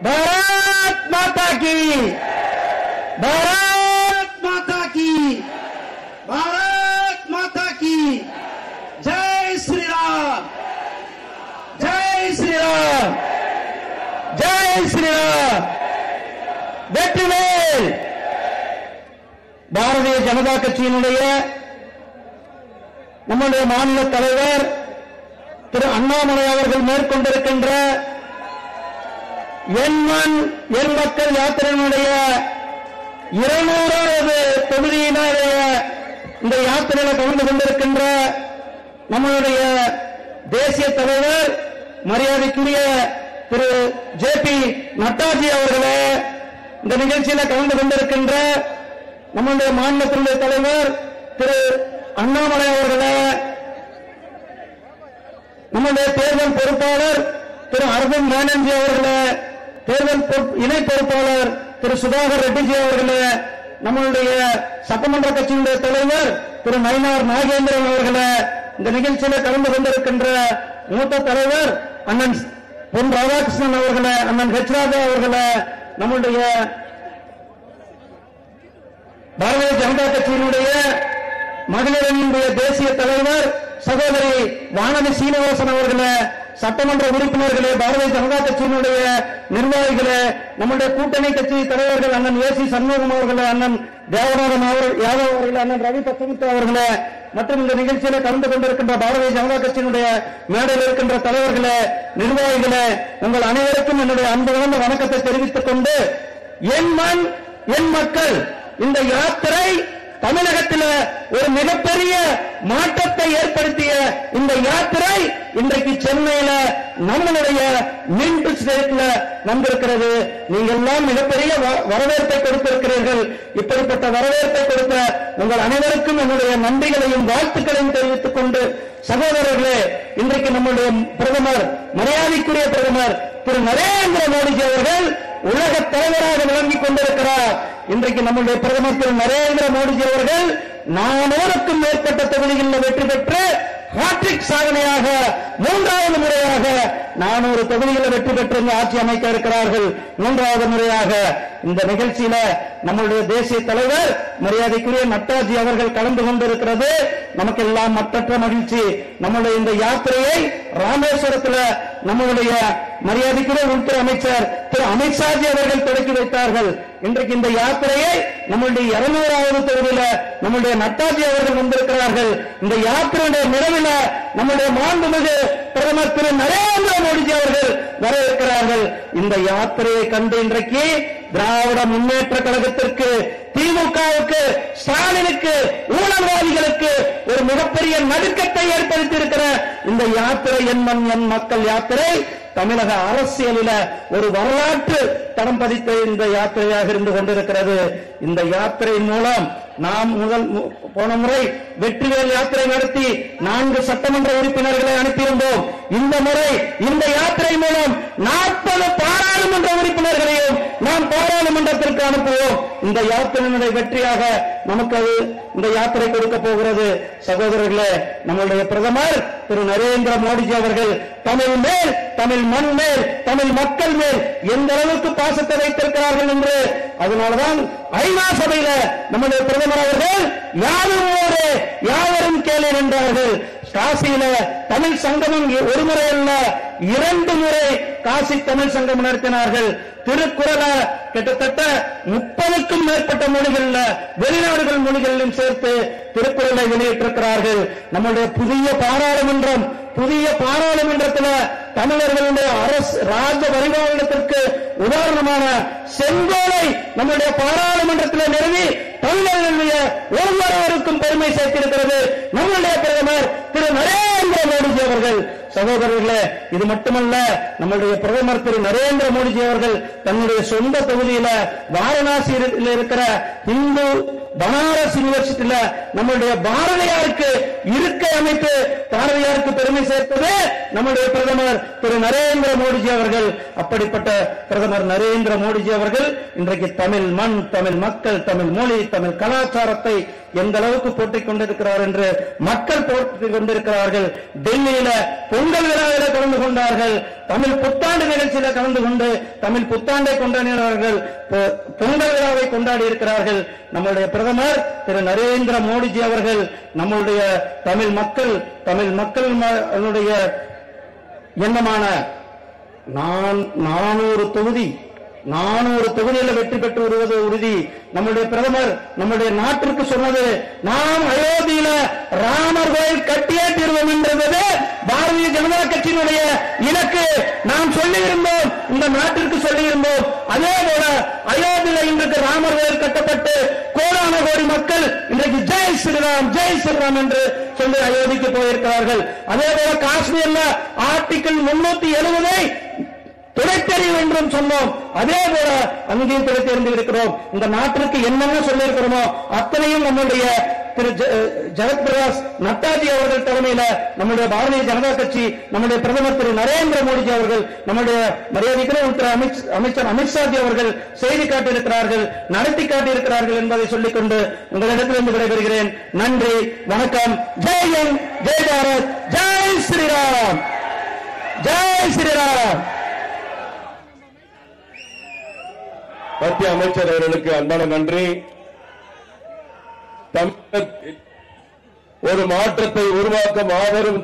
பாரத் மாதா கி, பாரத் மாதா கி, பாரத் மாதா கி. ஜெய் ஸ்ரீராம், ஜெய் ஸ்ரீராம், ஜெய் ஸ்ரீராம். வெற்றிவேல். பாரதிய ஜனதா கட்சியினுடைய நம்முடைய மாநில தலைவர் திரு அண்ணாமலை அவர்கள் மேற்கொண்டிருக்கின்ற என் மண் என் மக்கள் யாத்திரையினுடைய 200வது தொகுதியினுடைய இந்த யாத்திரையில் கலந்து கொண்டிருக்கின்ற நம்மளுடைய தேசிய தலைவர் மரியாதைக்குரிய திரு ஜே.பி. நட்டாஜி அவர்களே, இந்த நிகழ்ச்சியில் கலந்து கொண்டிருக்கின்ற நம்முடைய மாநிலத்தினுடைய தலைவர் திரு அண்ணாமலை அவர்களே, நம்முடைய தேர்தல் பொறுப்பாளர் திரு அரவிந்த் பானர்ஜி அவர்களே, தேர்தல் இணை பொறுப்பாளர் திரு சுதாகர் ரெட்டிஜி அவர்களே, நம்மளுடைய சட்டமன்ற கட்சியினுடைய தலைவர் திரு நயினார் நாகேந்திரன் அவர்களே, இந்த நிகழ்ச்சியில் கலந்து கொண்டிருக்கின்ற மூத்த தலைவர் அண்ணன் பொன் ராதாகிருஷ்ணன் அவர்களே, அண்ணன் ஹெச் ராஜா அவர்களே, நம்முடைய பாரதிய ஜனதா கட்சியினுடைய மகளிரணியினுடைய தேசிய தலைவர் சகோதரி வானதி சீனிவாசன் அவர்களே, சட்டமன்ற உறுப்பினர்களே, பாரதிய ஜனதா கட்சியினுடைய நிர்வாகிகளே, நம்முடைய கூட்டணி கட்சி தலைவர்கள் அண்ணன் ஏ.சி. சண்முகம் அவர்களே, அண்ணன் தேவநாதன் யாதவ் அவர்களே, அண்ணன் ரவி பத்தமுத்து அவர்களே, மற்றும் இந்த நிகழ்ச்சியில் கலந்து கொண்டிருக்கின்ற பாரதிய ஜனதா கட்சியினுடைய மேடையில் இருக்கின்ற தலைவர்களே, நிர்வாகிகளே, உங்கள் அனைவருக்கும் என்னுடைய அன்பு கலந்த வணக்கத்தை தெரிவித்துக் கொண்டு, என் மண் என் மக்கள் இந்த யாத்திரை தமிழகத்தில் ஒரு மிகப்பெரிய மாற்றத்தை ஏற்படுத்திய இந்த யாத்திரை இன்றைக்கு சென்னையில நம்மளுடைய மின்ட் ஸ்டேட்ல வந்திருக்கிறது. நீங்கள் எல்லாம் மிகப்பெரிய வரவேற்பை கொடுத்திருக்கிறீர்கள். இப்படிப்பட்ட வரவேற்பை கொடுத்த உங்கள் அனைவருக்கும் என்னுடைய நன்றிகளையும் வாழ்த்துக்களையும் தெரிவித்துக் கொண்டு, சகோதரர்களே, இன்றைக்கு நம்முடைய பிரதமர், மரியாதைக்குரிய பிரதமர் திரு நரேந்திர மோடிஜி அவர்கள் உலக தலைவராக விளங்கிக் கொண்டிருக்கிறார். இன்றைக்கு நம்முடைய பிரதமர் திரு நரேந்திர மோடிஜி அவர்கள் 400க்கும் மேற்பட்ட தொகுதிகளில் வெற்றி பெற்று ஹாட்ரிக் சாதனையாக 3வது முறையாக 400 தொகுதிகளில் வெற்றி பெற்று ஆட்சி அமைக்க இருக்கிறார்கள். 3வது முறையாக இந்த நிகழ்ச்சியில நம்முடைய தேசிய தலைவர் மரியாதைக்குரிய நட்டாஜி அவர்கள் கலந்து கொண்டிருக்கிறது நமக்கெல்லாம் மற்றற்ற மகிழ்ச்சி. நம்முடைய இந்த யாத்திரையை ராமேஸ்வரத்தில் நம்முடைய மரியாதைக்குரிய உள்துறை அமைச்சர் திரு அமித்ஷாஜி அவர்கள் தொடக்கி வைத்தார்கள். இன்றைக்கு இந்த யாத்திரையை நம்முடைய 200வது தொகுதியில நம்முடைய நட்டாஜி அவர்கள் வந்திருக்கிறார்கள். இந்த யாத்திரையுடைய நிறைவில் நம்முடைய மாண்புமிகு பிரதமர் திரு நரேந்திர மோடிஜி அவர்கள் வர இருக்கிறார்கள். இந்த யாத்திரையை கண்டு இன்றைக்கு திராவிட முன்னேற்ற கழகத்திற்கு, திமுகவுக்கு, ஸ்டாலினுக்கு, ஊழல்வாதிகளுக்கு ஒரு மிகப்பெரிய நடுக்கத்தை ஏற்படுத்தி இருக்கிற இந்த யாத்திரை என் மண் என் மக்கள் யாத்திரை தமிழக அரசியலில் ஒரு வரலாற்று தடம் பதித்த இந்த யாத்திரையாக இருந்து கொண்டிருக்கிறது. இந்த யாத்திரை மூலம் நாம் போன முறை வெற்றிவேல் யாத்திரை நடத்தி 4 சட்டமன்ற உறுப்பினர்களை அனுப்பியிருந்தோம். இந்த முறை இந்த யாத்திரை மூலம் 40 பாராளுமன்ற உறுப்பினர்களையும் நாம் பாராளுமன்றத்திற்கு அனுப்புவோம். இந்த யாத்திரையினுடைய வெற்றியாக நமக்கு இந்த யாத்திரை கொடுக்க போகிறது. சகோதரர்களே, நம்முடைய பிரதமர் திரு நரேந்திர மோடிஜி அவர்கள் தமிழ் மேல், தமிழ் மண் மேல், தமிழ் மக்கள் மேல் எந்த அளவுக்கு பாசத்தை வைத்திருக்கிறார்கள் என்று, அதனால்தான் ஐநா சபையில நம்முடைய பிரதமர் அவர்கள் யாரும் ஊரே யாவரும் கேளீர் என்றார்கள். காசியில தமிழ் சங்கமம் ஒரு முறை அல்ல 2 முறை காசி தமிழ் சங்கம் நடத்தினார்கள். திருக்குறள கிட்டத்தட்ட 30க்கும் மேற்பட்ட மொழிகள்ல வெளிநாடுகள் மொழிகளிலும் சேர்த்து திருக்குறளை வெளியிட்டிருக்கிறார்கள். நம்முடைய புதிய பாராளுமன்றத்தில் தமிழர்களுடைய அரசு ராஜ பரிபாலனத்திற்கு உதாரணமான செங்கோலை நம்முடைய பாராளுமன்றத்தில் நிறுவி தமிழர்களுடைய ஒவ்வொருவருக்கும் பெருமை சேர்த்திருக்கிறது நம்முடைய பிரதமர் திரு நரேந்திர மோடிஜி அவர்கள். சகோதரர்களே, இது மட்டுமல்ல, நம்முடைய பிரதமர் திரு நரேந்திர மோடிஜி அவர்கள் தன்னுடைய சொந்த தொகுதியில வாரணாசியில் இருக்கிற இந்து பனாரஸ் யூனிவர்சிட்டியில நம்முடைய பாரதியாருக்கு இருக்கை அமைத்து பாரதியாருக்கு பெருமை சேர்த்தது நம்முடைய பிரதமர் திரு நரேந்திர மோடிஜி அவர்கள். அப்படிப்பட்ட பிரதமர் நரேந்திர மோடிஜி அவர்கள் இன்றைக்கு தமிழ் மண், தமிழ் மக்கள், தமிழ் மொழி, தமிழ் கலாச்சாரத்தை எந்த அளவுக்கு போட்டிக் கொண்டிருக்கிறார் என்று மக்கள் போட்டிக் கொண்டிருக்கிறார்கள். டெல்லியில பொங்கல் விழாவில் கலந்து கொண்டார்கள். தமிழ் புத்தாண்டு நிகழ்ச்சியில் கலந்து கொண்டு தமிழ் புத்தாண்டை கொண்டாடினார்கள், பொங்கல் விழாவை கொண்டாடி இருக்கிறார்கள். நம்முடைய பிரதமர் திரு நரேந்திர மோடிஜி அவர்கள் நம்முடைய தமிழ் மக்களுடைய எண்ணமான 400 தொகுதியில் வெற்றி பெற்று வருவது உறுதி. நம்முடைய பிரதமர் நம்முடைய நாட்டிற்கு சொன்னது, நாம் அயோத்தியில ராமர் கோயில் கட்டியே தீர்வோம் என்றது பாரதிய ஜனதா கட்சியினுடைய இலக்கு. நாம் சொல்லியிருந்தோம், இந்த நாட்டிற்கு சொல்லியிருந்தோம். அதே போல அயோத்தியில இன்றைக்கு ராமர் கோயில் கட்டப்பட்டு கோடான கோடி மக்கள் இன்றைக்கு ஜெய் ஸ்ரீராம் ஜெய் ஸ்ரீராம் என்று சொல்லி அயோத்திக்கு போயிருக்கிறார்கள். அதே போல காஷ்மீர்ல ஆர்டிகிள் 370 துடைத்தெறிவு என்றும் சொன்னோம். அதே போல அங்கேயும் துடைத்தெறிந்து இருக்கிறோம். இந்த நாட்டிற்கு என்னென்ன சொல்லியிருக்கிறோமோ அத்தனையும் நம்முடைய திரு ஜெகத் பிரகாஷ் நட்டாஜி அவர்கள் தலைமையில நம்முடைய பாரதிய ஜனதா கட்சி, நம்முடைய பிரதமர் திரு நரேந்திர மோடிஜி அவர்கள், நம்முடைய மரியாதைக்குரிய அமைச்சர் அமித்ஷாஜி அவர்கள் செய்தி காட்டியிருக்கிறார்கள், நடத்தி காட்டியிருக்கிறார்கள் என்பதை சொல்லிக்கொண்டு உங்களிடத்திலிருந்து விடைபெறுகிறேன். நன்றி, வணக்கம். ஜெய் ஹிந்த், ஜெய் பாரத், ஜெய் ஸ்ரீராம், ஜெய் ஸ்ரீராம். மத்திய அமைச்சர் அவர்களுக்கு அன்பான நன்றி. ஒரு மாற்றத்தை உருவாக்க மாபெரும்